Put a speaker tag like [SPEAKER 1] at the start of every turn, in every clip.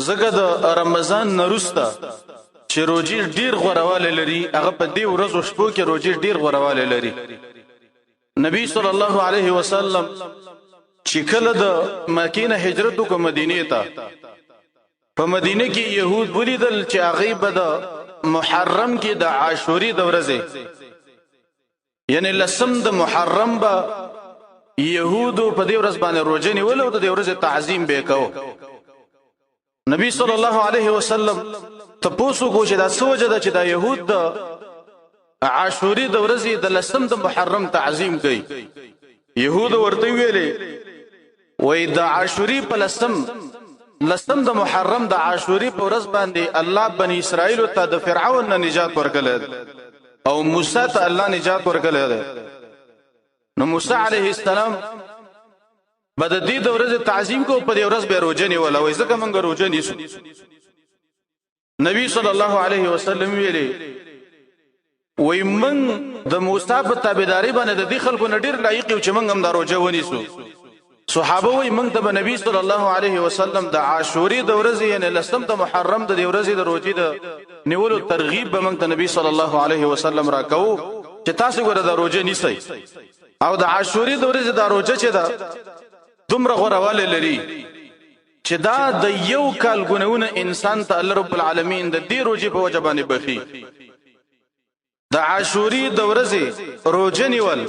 [SPEAKER 1] زګه د رمضان نرسته چې روزي ډیر غوړواله لري هغه په دې ورځو شپو کې روزي ډیر غوړواله لري. نبی صلی الله علیه وسلم چې کله د مکې نه هجرت وکړ مدینې ته، په مدینه کې يهود ولیدل چې هغه به د محرم کې د عاشوري د ورځې یعنی لسم د محرم به يهودو په دې ورځ باندې روزه نیول او د دې ورځې تعظیم به کوو. نبی صلی الله علیه وسلم تاسو کو چې دا سوجه ده چې دا يهود د عاشوري د ورځې د لسم د محرم تعظیم کوي. يهود ورته ویلي وای د عاشوري په لسم د محرم د عاشوري په ورځ باندې الله بني اسرائیل ته د فرعون نه نجات ورکړل او موسی ته الله نجات ورکړل. نو موسی علیه السلام بعد دې د ورځې تعظیم کو په دې ورځ به روزه نیول او ځکه موږ روزه نیسو. نبی صلی الله علیه وسلم ویلي وای من د موسی په تابعداري باندې د دې خلکو نه ډیر لایق یو چې موږ هم د روزه ونیسو. صحابه وای موږ ته نبی صلی الله علیه وسلم د عاشوري د ورځې یعنی لسم د محرم د ورځې د روزي د نیولو ترغیب به موږ ته نبی صلی الله علیه وسلم راکاو چې تاسو ګره د روزه نیسئ او د عاشوري د ورځې د روزه چې دا دومره غوړواله لري چې دا د یو کال ګناونه انسان ته الله رب العالمین د دې روزي په وجه باندې بخي. د عاشوري د ورځې روزه نیول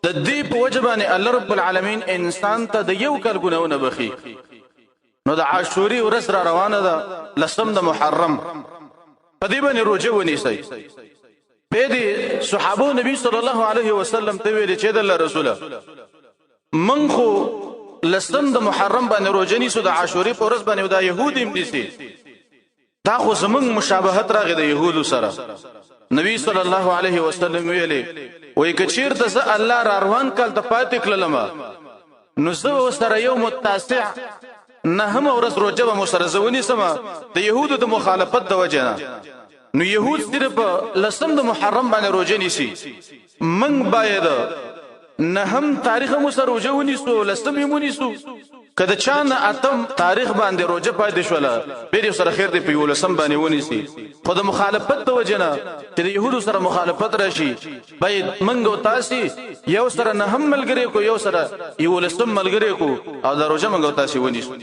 [SPEAKER 1] د دې په وجه باندې الله رب العالمین انسان ته د یو کال ګناونه بخي. نو د عاشوري ورځ را روانه ده لسم د محرم په دې باندې روزه ونیسئ. په دې صحابه نبی صلی الله علیه وسلم ته ویل چې د الله رسوله من خو لسم د محرم باندې روزه نیسو د عاشوري په ورځ باندې دا يهود هم نيسي، دا خو زمونږ مشابهت راغی د يهودو سره. نبی صلی الله علیه وسلم ویلي وای کچیر ته الله را روان کال ته پاتې کړلم نو زه سره یوم التاسع نه هم ورځ روزه به مسره زونی سم د يهودو د مخالفت د وجه نه. نو يهود صرف لسم د محرم باندې روزه نیسي، من باید نه هم تاریخ مو سره روزه ونیسو لسم یې ونیسو. کله چان اتم تاریخ باندې روزه پاتې شوله به سره خیر دی په لسم باندې ونیسي. خو د مخالفت د وجه نه چې د يهودو سره مخالفت راشي باید منګو تاسو یو سره نه هم ملګری کو یو سره یو لسم ملګری کو او د روزه منګو تاسو ونیسو.